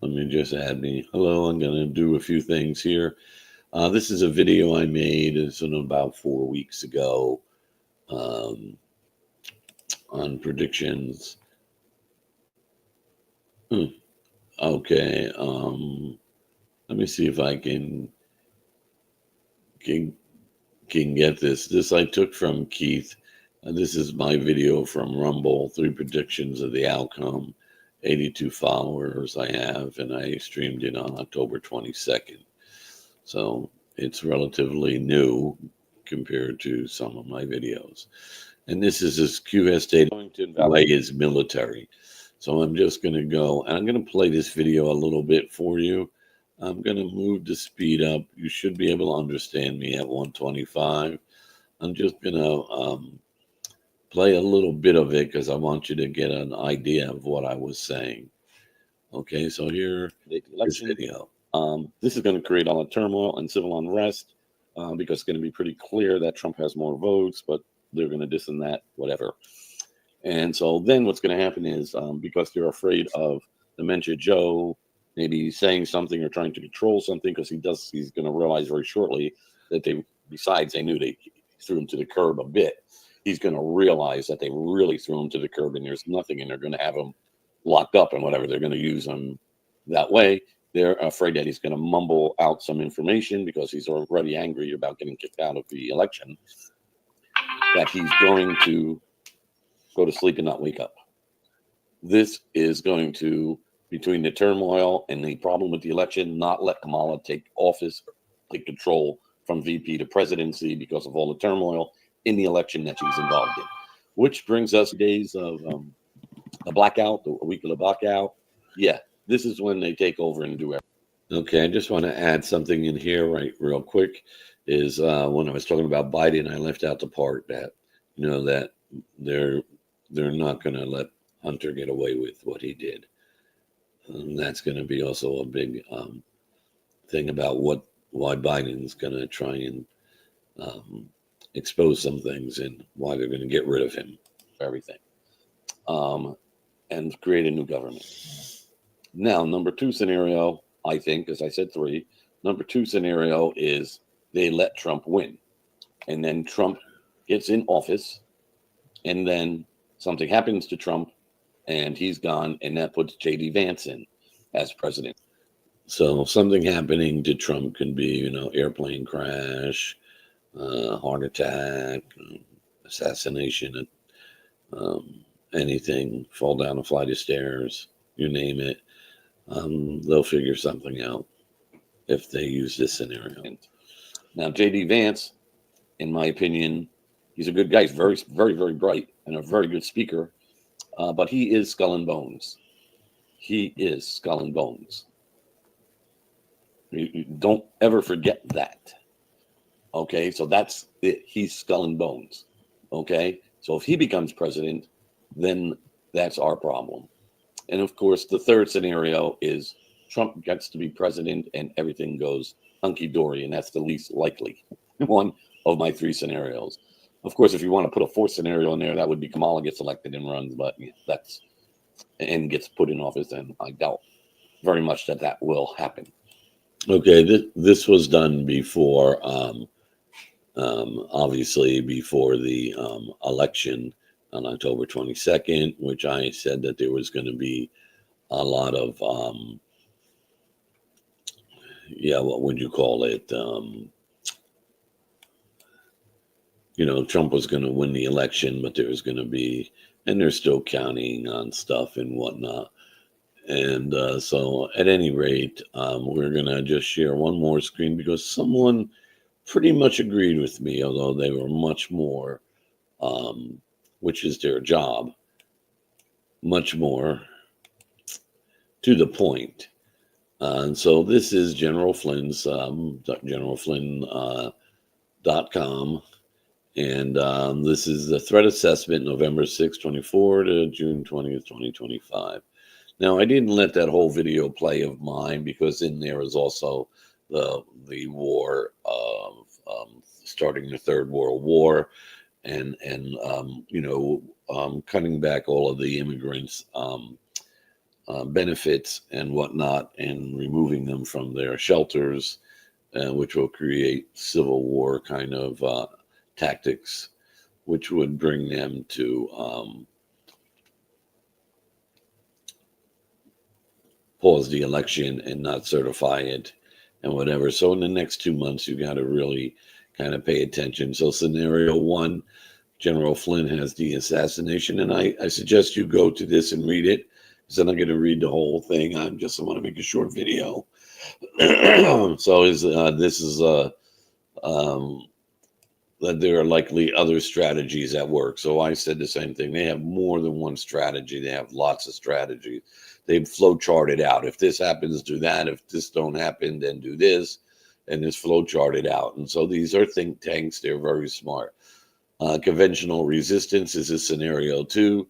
Let me just add me. Hello, I'm going to do a few things here. This is a video I made. It's about 4 weeks ago um, on predictions. Okay. Let me see if I can get this. This I took from Keith. This is my video from Rumble. 3 predictions of the outcome. 82 followers I have, and I streamed it on October 22nd. So it's relatively new compared to some of my videos. And this is his QS data going to evaluate his military. So I'm just going to go, and I'm going to play this video a little bit for you. I'm going to move the speed up. You should be able to understand me at 125. I'm just going to play a little bit of it because I want you to get an idea of what I was saying. Okay, so here, this video. This is going to create a lot of turmoil and civil unrest because it's going to be pretty clear that Trump has more votes, but they're going to this and that, whatever. And so then what's going to happen is because they're afraid of Dementia Joe maybe saying something or trying to control something, because he's going to realize very shortly that besides they knew they threw him to the curb a bit, he's going to realize that they really threw him to the curb and there's nothing, and they're going to have him locked up and whatever. They're going to use him that way. They're afraid that he's going to mumble out some information because he's already angry about getting kicked out of the election, that he's going to go to sleep and not wake up. This is going to, between the turmoil and the problem with the election, not let Kamala take office, take control from VP to presidency because of all the turmoil in the election that she's involved in. Which brings us days of a blackout, a week of the blackout. Yeah, this is when they take over and do everything. Okay, I just want to add something in here real quick. Is when I was talking about Biden, I left out the part that, that they're not going to let Hunter get away with what he did. And that's going to be also a big thing about why Biden's going to try and expose some things and why they're going to get rid of him, everything, and create a new government. Now, number 2 scenario, I think, as I said 3, number 2 scenario is they let Trump win. And then Trump gets in office, and then something happens to Trump, and he's gone, and that puts J.D. Vance in as president. So something happening to Trump can be, airplane crash, heart attack, assassination, anything, fall down a flight of stairs, you name it. They'll figure something out if they use this scenario. Now, J.D. Vance, in my opinion, he's a good guy. He's very, very, very bright and a very good speaker, but he is skull and bones. He is skull and bones. You don't ever forget that. Okay, so that's it. He's skull and bones. Okay, so if he becomes president, then that's our problem. And of course, the 3rd scenario is Trump gets to be president and everything goes hunky-dory, and that's the least likely one of my 3 scenarios. Of course, if you want to put a 4th scenario in there, that would be Kamala gets elected and runs, but and gets put in office, and I doubt very much that will happen. Okay, this was done before, obviously before the election on October 22nd, which I said that there was going to be a lot of, what would you call it? Trump was going to win the election, but there was going to be, and they're still counting on stuff and whatnot. And so at any rate, we're going to just share one more screen because someone pretty much agreed with me, although they were much more, which is their job, much more to the point. And so this is General Flynn's, generalflynn.com. And this is the threat assessment, November 6, 24 to June 20th, 2025. Now, I didn't let that whole video play of mine because in there is also the war of starting the Third World War and cutting back all of the immigrants benefits and whatnot, and removing them from their shelters, which will create civil war kind of tactics, which would bring them to pause the election and not certify it and whatever. So in the next 2 months, you got to really kind of pay attention. So scenario one, General Flynn has the assassination, and I suggest you go to this and read it, because I'm not going to read the whole thing. I just want to make a short video. So this is that there are likely other strategies at work. So I said the same thing. They have more than one strategy. They have lots of strategies. They've flow charted out. If this happens, do that. If this don't happen, then do this. And it's flow charted out. And so these are think tanks. They're very smart. Conventional resistance is a scenario two.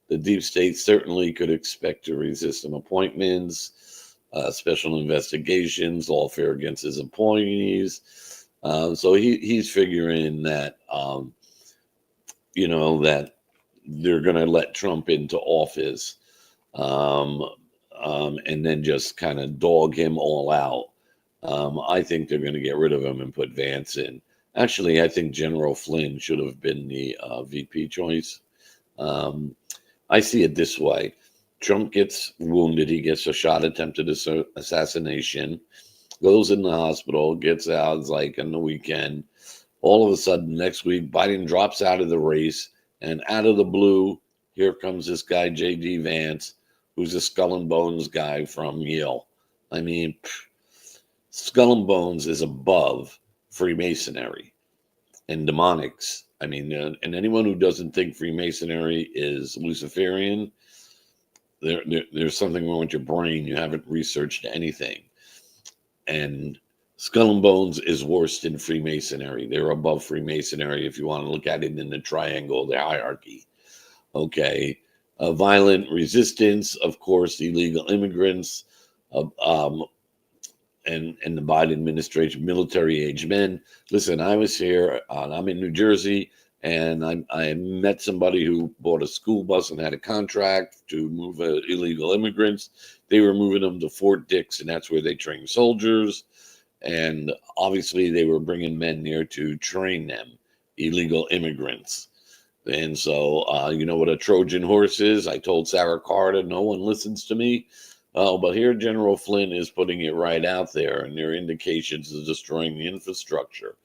The deep state certainly could expect to resist some appointments, special investigations, lawfare against his appointees. So he's figuring that, that they're going to let Trump into office, and then just kind of dog him all out. I think they're going to get rid of him and put Vance in. Actually, I think General Flynn should have been the VP choice. I see it this way. Trump gets wounded. He gets a shot attempted assassination, goes in the hospital, gets out. It's like on the weekend. All of a sudden, next week, Biden drops out of the race. And out of the blue, here comes this guy, J.D. Vance, who's a skull and bones guy from Yale. I mean, skull and bones is above Freemasonry and demonics. I mean, and anyone who doesn't think Freemasonry is Luciferian, there's something wrong with your brain. You haven't researched anything. And skull and bones is worse than Freemasonry. They're above Freemasonry if you want to look at it in the triangle, the hierarchy. Okay. Violent resistance, of course, illegal immigrants, and the Biden administration, military-age men. Listen, I was here, I'm in New Jersey, and I met somebody who bought a school bus and had a contract to move illegal immigrants. They were moving them to Fort Dix, and that's where they train soldiers. And obviously, they were bringing men there to train them, illegal immigrants. And so, you know what a Trojan horse is? I told Sarah Carter, no one listens to me. But here General Flynn is putting it right out there, and there are indications of destroying the infrastructure.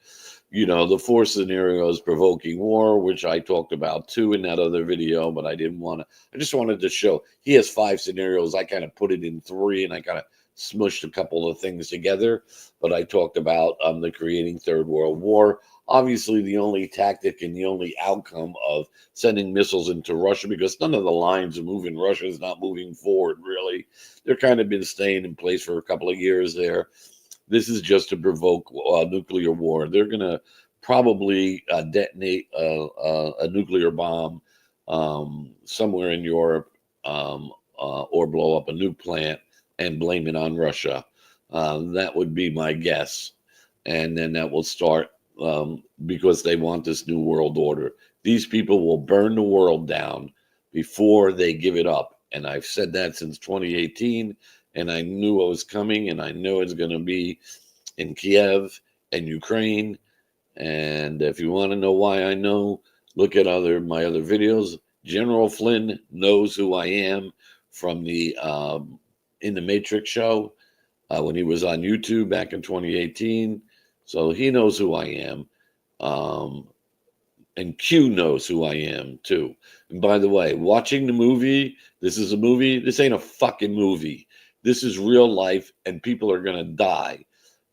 You know, the fourth scenario is provoking war, which I talked about too in that other video, but I just wanted to show he has 5 scenarios. I kind of put it in 3, and I kind of smushed a couple of things together. But I talked about the creating Third World War. Obviously, the only tactic and the only outcome of sending missiles into Russia, because none of the lines are moving. Russia is not moving forward, really. They're kind of been staying in place for a couple of years there. This is just to provoke nuclear war. They're going to probably detonate a nuclear bomb somewhere in Europe, or blow up a nuke plant and blame it on Russia. That would be my guess. And then that will start, because they want this new world order. These people will burn the world down before they give it up. And I've said that since 2018, and I knew it was coming, and I know it's going to be in Kiev and Ukraine. And if you want to know why I know, look at my other videos. General Flynn knows who I am from the In the Matrix show when he was on YouTube back in 2018. So he knows who I am. And Q knows who I am too. And by the way, watching the movie, this is a movie. This ain't a fucking movie. This is real life, and people are going to die.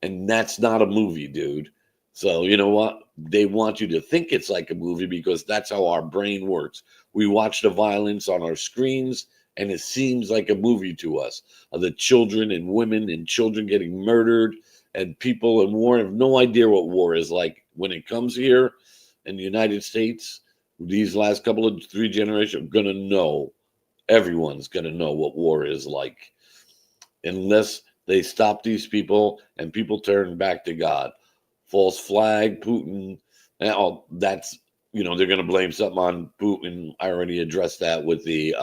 And that's not a movie, dude. So you know what? They want you to think it's like a movie because that's how our brain works. We watch the violence on our screens, and it seems like a movie to us. The children and women and children getting murdered, and people in war have no idea what war is like. When it comes here in the United States, these last couple of 3 generations are going to know. Everyone's going to know what war is like. Unless they stop these people and people turn back to God. False flag, Putin. Now that's, they're going to blame something on Putin. I already addressed that with the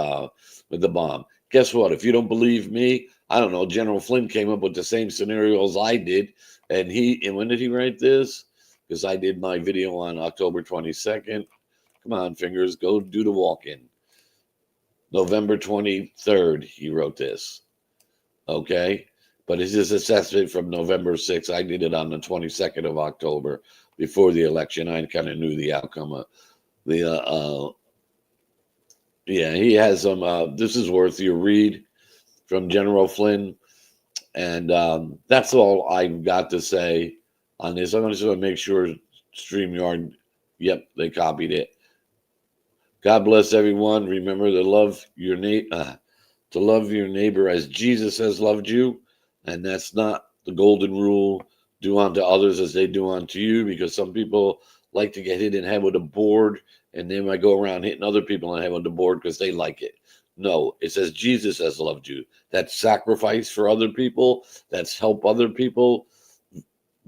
bomb. Guess what? If you don't believe me, I don't know. General Flynn came up with the same scenarios I did. And when did he write this? Because I did my video on October 22nd. Come on, fingers, go do the walk-in. November 23rd, he wrote this. Okay? But it's his assessment from November 6th. I did it on the 22nd of October before the election. I kind of knew the outcome of the yeah, he has some this is worth your read from General Flynn. And that's all I've got to say on this. I'm just going to make sure Streamyard, yep, they copied it. God bless everyone. Remember to love your neighbor as Jesus has loved you, and that's not the golden rule. Do unto others as they do unto you, because some people like to get hit in the head with a board, and they might go around hitting other people in the head with the board because they like it. No, it says Jesus has loved you. That's sacrifice for other people. That's help other people.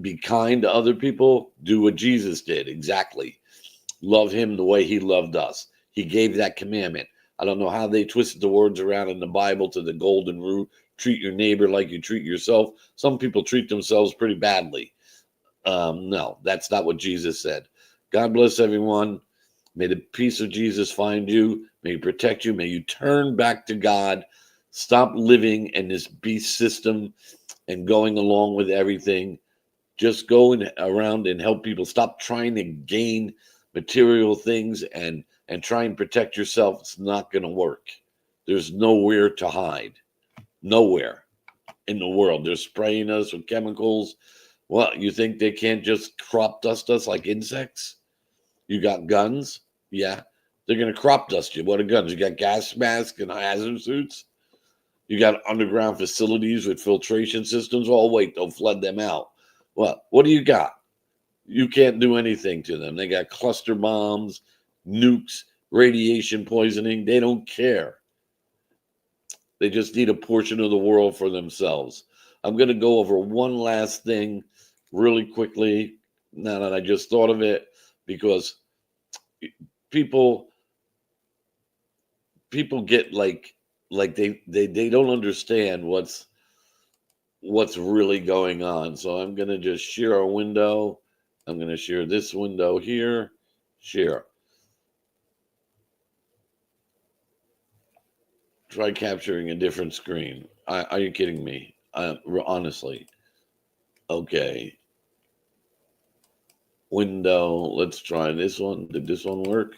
Be kind to other people. Do what Jesus did. Exactly. Love him the way he loved us. He gave that commandment. I don't know how they twisted the words around in the Bible to the golden rule. Treat your neighbor like you treat yourself. Some people treat themselves pretty badly. No, that's not what Jesus said. God bless everyone. May the peace of Jesus find you. May he protect you. May you turn back to God. Stop living in this beast system and going along with everything. Just go around and help people. Stop trying to gain material things and try and protect yourself. It's not going to work. There's nowhere to hide. Nowhere in the world. They're spraying us with chemicals. What, you think they can't just crop dust us like insects? You got guns? Yeah. They're going to crop dust you. What are guns? You got gas masks and hazard suits? You got underground facilities with filtration systems? Oh, wait, they'll flood them out. Well, what do you got? You can't do anything to them. They got cluster bombs, nukes, radiation poisoning. They don't care. They just need a portion of the world for themselves. I'm going to go over one last thing really quickly now that I just thought of it, because people get like they don't understand what's really going on. So I'm going to just share a window. I'm going to share this window here. Share. Try capturing a different screen. Are you kidding me? Honestly. Okay. Window. Let's try this one. Did this one work?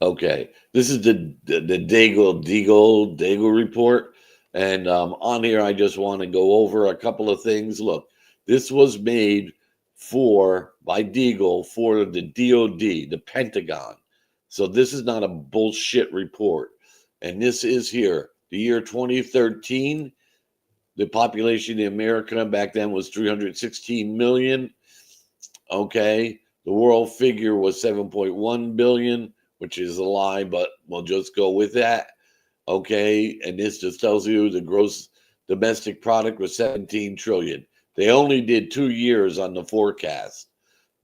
Okay. This is the Deagle report. And on here, I just want to go over a couple of things. Look, this was made by Deagle for the DOD, the Pentagon. So this is not a bullshit report. And this is here. The year 2013, the population in America back then was 316 million. Okay. The world figure was 7.1 billion, which is a lie, but we'll just go with that. Okay. And this just tells you the gross domestic product was 17 trillion. They only did 2 years on the forecast.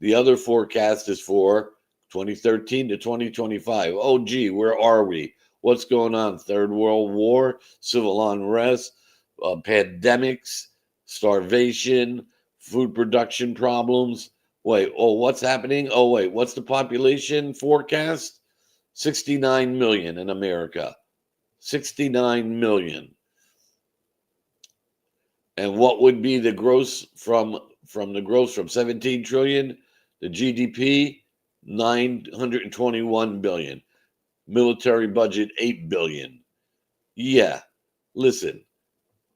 The other forecast is for 2013 to 2025. Oh, gee, where are we? What's going on? Third World War, civil unrest, pandemics, starvation, food production problems. Wait, oh, what's happening? Oh, wait, what's the population forecast? 69 million in America. 69 million. And what would be the gross from 17 trillion? The GDP, 921 billion. Military budget, 8 billion. Yeah, listen,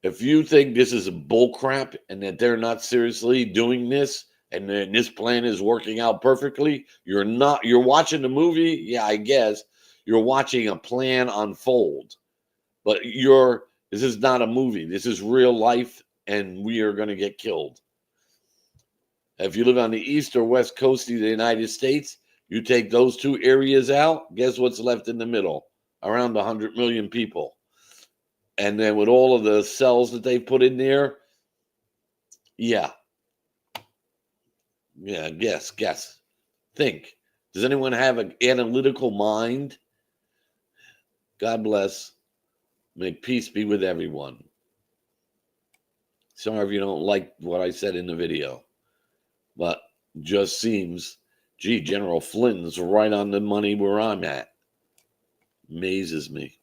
if you think this is a bull crap and that they're not seriously doing this and this plan is working out perfectly, you're watching the movie. Yeah, I guess you're watching a plan unfold, but this is not a movie. This is real life, and we are going to get killed. If you live on the east or west coast of the United States, you take those two areas out, guess what's left in the middle? Around 100 million people. And then with all of the cells that they put in there, yeah. Yeah, guess. Think. Does anyone have an analytical mind? God bless. May peace be with everyone. Sorry if you don't like what I said in the video, but just seems, gee, General Flynn's right on the money where I'm at. Amazes me.